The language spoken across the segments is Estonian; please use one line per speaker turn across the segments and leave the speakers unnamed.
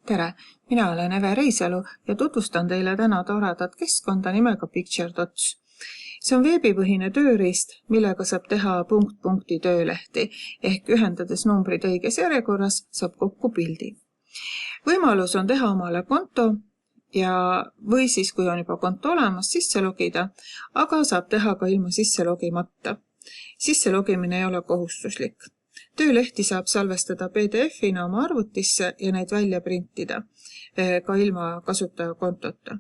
Tere, mina olen Eve Reisalu ja tutvustan teile täna toredat keskkonda nimega Picture.dots. See on veebipõhine tööriist, millega saab teha punkt-punkti töölehti, ehk ühendades numbrid õiges järjekorras saab kokku pildi. Võimalus on teha omale konto või siis, kui on juba konto olemas, sisse logida, aga saab teha ka ilma sisse logimata. Sisse logimine ei ole kohustuslik. Töölehti saab salvestada PDF-ina oma arvutisse ja neid välja printida, ka ilma kasutaja kontota.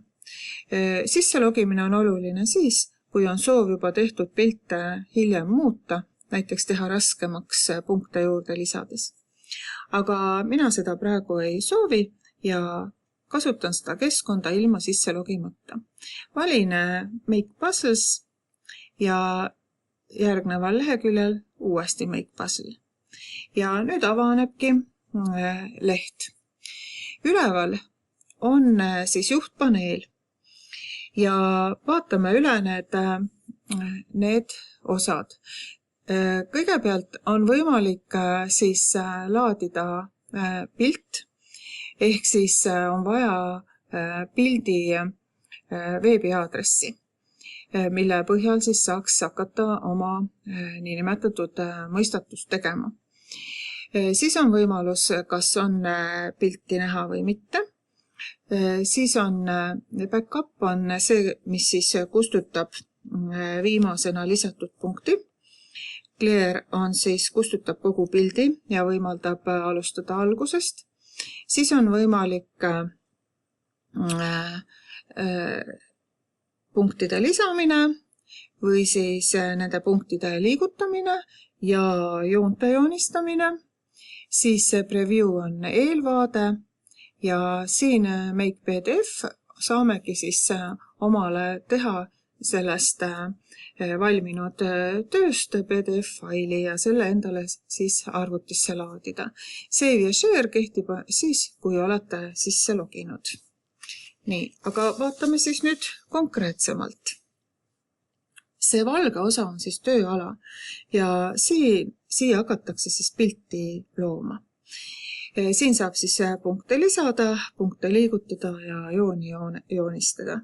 Sisse logimine on oluline siis, kui on soov juba tehtud pilte hiljem muuta, näiteks teha raskemaks punkte juurde lisades. Aga mina seda praegu ei soovi ja kasutan seda keskkonda ilma sisse logimata. Valin Make Puzzles ja järgneval leheküljel uuesti Make Puzzle. Ja nüüd avanebki leht. Üleval on siis juhtpaneel ja vaatame üle need osad. Kõigepealt on võimalik siis laadida pilt, ehk siis on vaja pildi veebiaadressi, mille põhjal siis saaks hakata oma niinimetatud mõistatust tegema. Siis on võimalus, kas on pilti näha või mitte. Siis on backup on see, mis siis kustutab viimasena lisatud punkti. Clear on siis kustutab kogu pildi ja võimaldab alustada algusest. Siis on võimalik punktide lisamine või siis nende punktide liigutamine ja joonte joonistamine. Siis preview on eelvaade ja siin Make PDF saamegi siis omale teha sellest valminud tööst PDF-faili ja selle endale siis arvutisse laadida. Save ja share kehtib siis, kui olete sisse loginud. Nii, aga vaatame siis nüüd konkreetsemalt. See valge osa on siis tööala ja siia hakatakse siis pilti looma. Siin saab siis punkte lisada, punkte liigutada ja jooni joonistada.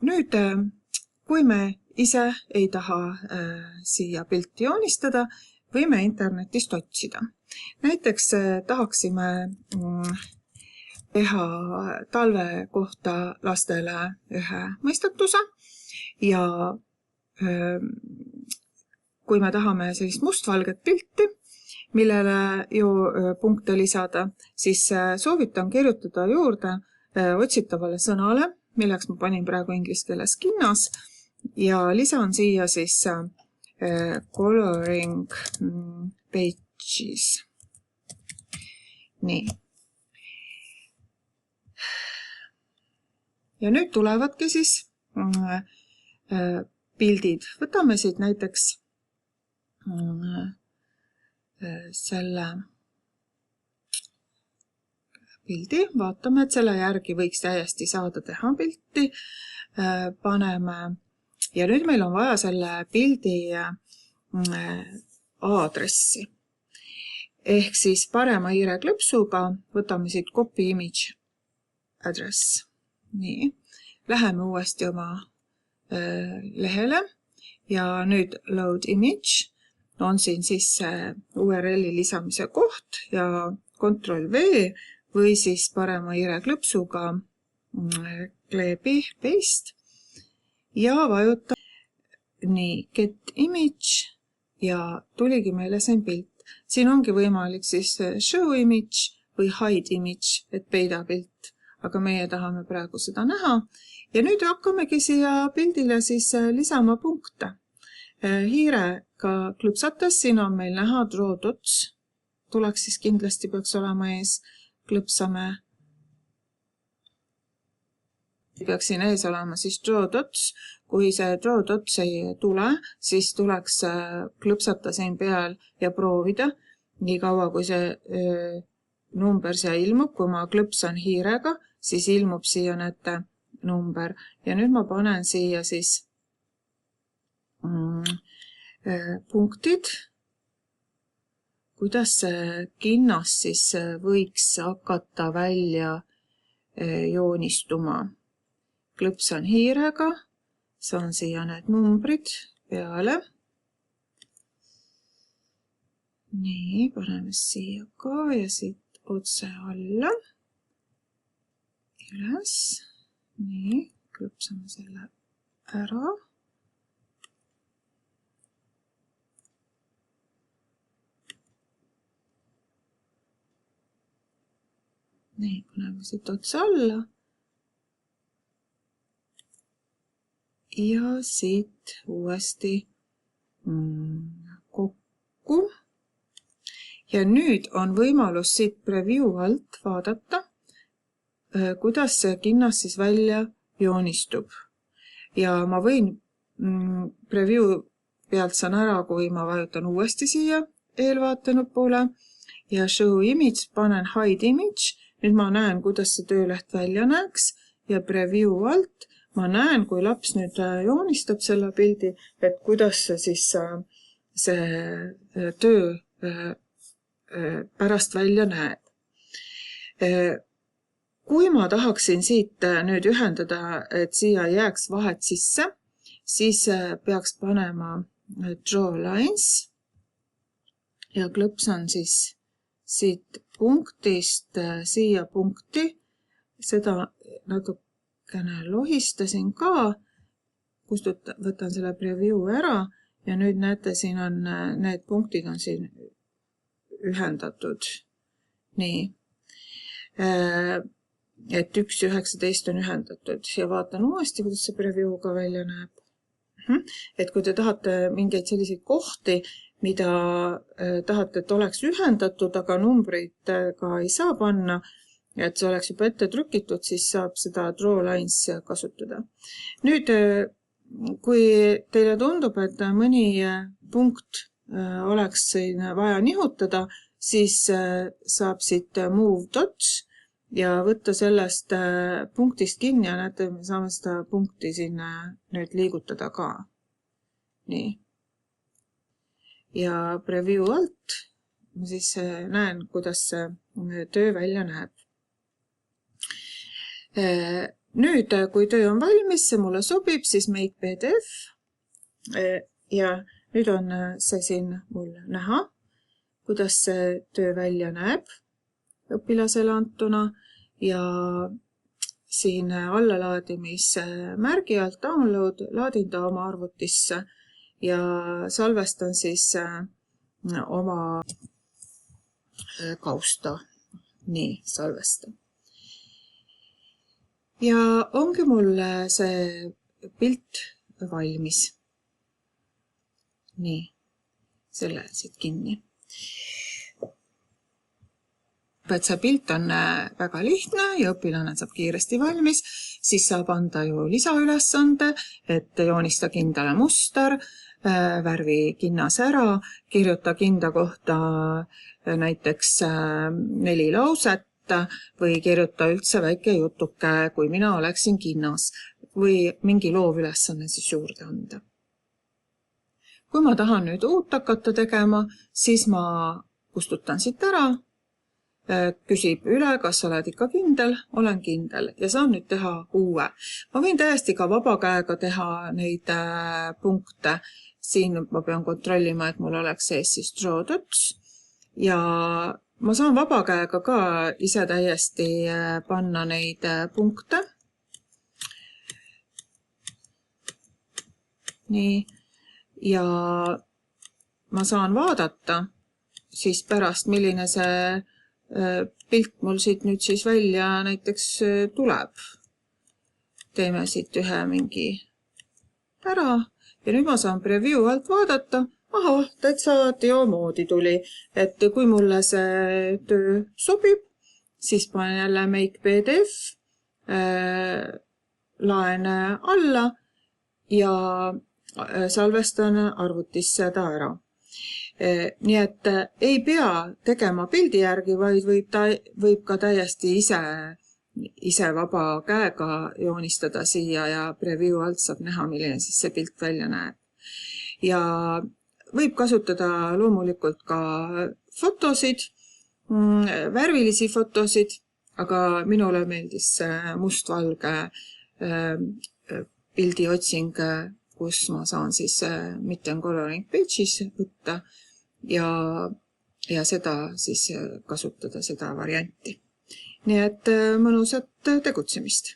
Nüüd, kui me ise ei taha siia pilti joonistada, võime internetist otsida. Näiteks tahaksime teha talve kohta lastele ühe mõistatuse ja kui me tahame sellist mustvalget pilti, millele ju punkte lisada, siis soovitan kirjutada juurde otsitavale sõnale, milleks ma panin praegu inglise keeles kinnas ja lisan siia siis coloring pages. Nii. Ja nüüd tulevadki siis pildid. Võtame siit näiteks selle pildi. Vaatame, et selle järgi võiks täiesti saada teha pilti. Paneme ja nüüd meil on vaja selle pildi aadressi. Ehk siis parema hiireklõpsuga võtame siit copy image address. Nii, läheme uuesti oma lehele ja nüüd load image on siin siis URL-i lisamise koht ja Ctrl-V või siis parema hiireklõpsuga kleebi paste ja vajuta nii get image ja tuligi meile see pilt. Siin ongi võimalik siis show image või hide image, et peida pilt, aga meie tahame praegu seda näha. Ja nüüd hakkamegi siia pildile siis lisama punkte. Hiirega klõpsates, siin on meil näha draw dots. Tuleks siis kindlasti peaks olema ees. Klõpsame. Peaks siin ees olema siis draw dots. Kui see draw dots ei tule, siis tuleks klõpsata siin peal ja proovida. Nii kaua, kui see number siia ilmub, kui ma klõpsan hiirega, siis ilmub siia need number. Ja nüüd ma panen siia siis punktid kuidas see kinnas siis võiks hakata välja joonistuma. Klõpsan hiirega, saan siia need numbrid peale. Nii, paneme siia ka ja siit otse alla. Üles. Nii, klõpsame selle ära. Nii, paneme siit otsa alla. Ja siit uuesti kokku. Ja nüüd on võimalus siit preview alt vaadata, kuidas see kinnas siis välja joonistub. Ja ma võin preview pealt saan ära, kui ma vajutan uuesti siia eelvaatenupule ja show image, panen hide image. Nüüd ma näen, kuidas see tööleht välja näeks ja preview alt ma näen, kui laps nüüd joonistab selle pildi, et kuidas see siis see töö pärast välja näeb. Kui ma tahaksin siit nüüd ühendada, et siia jääks vahet sisse, siis peaks panema draw lines ja klõpsan siis siit punktist siia punkti. Seda natukene lohistasin ka, võtan selle preview ära ja nüüd näete, siin on need punktid on siin ühendatud. Nii, et 1.19 on ühendatud ja vaatan uuesti, kuidas see preview ka välja näeb. Et kui te tahate mingeid selliseid kohti, mida tahate, et oleks ühendatud, aga numbreid ka ei saa panna, et see oleks juba ette trükitud, siis saab seda draw lines kasutada. Nüüd, kui teile tundub, et mõni punkt oleks siin vaja nihutada, siis saab siit move dots ja võtta sellest punktist kinni ja näete, me saame seda punkti sinna nüüd liigutada ka. Nii. Ja preview alt ma siis näen, kuidas see töö välja näeb. Nüüd, kui töö on valmis, see mulle sobib, siis make PDF ja nüüd on see siin mul näha, kuidas see töö välja näeb õpilasele antuna ja siin allalaadimismärgi alt download laadin ta oma arvutisse ja salvestan siis oma kausta. Nii, salvestan. Ja ongi mul see pilt valmis. Nii, selle siit kinni. Et see pilt on väga lihtne ja õpilane saab kiiresti valmis, siis saab anda ju lisaülesande, et joonista kindale muster, värvi kinnas ära, kirjuta kinda kohta näiteks 4 lauset või kirjuta üldse väike jutuke, kui mina oleksin kinnas või mingi loovülesanne siis juurde anda. Kui ma tahan nüüd uut hakata tegema, siis ma kustutan siit ära, küsib üle, kas oled ikka kindel, olen kindel ja saan nüüd teha uue. Ma võin täiesti ka vaba käega teha neid punkte. Siin ma pean kontrollima, et mul oleks sees siis draw dots ja ma saan vaba käega ka ise täiesti panna neid punkte. Nii. Ja ma saan vaadata siis pärast, milline see pilt mul siit nüüd siis välja näiteks tuleb. Teeme siit ühe mingi ära ja nüüd ma saan preview alt vaadata. Aha, täitsa teo moodi tuli, et kui mulle see töö sobib, siis panen jälle make PDF, laen alla ja salvestan arvutisse ta ära. Nii et ei pea tegema pildi järgi, vaid võib ka täiesti ise vaba käega joonistada siia ja preview alt saab näha, milline siis see pilt välja näeb. Ja võib kasutada loomulikult ka fotosid, värvilisi fotosid, aga minule meeldis mustvalge pildiotsing, kus ma saan siis Mitte on Coloring Pages võtta ja seda siis kasutada, seda varianti. Nii et mõnusat tegutsemist!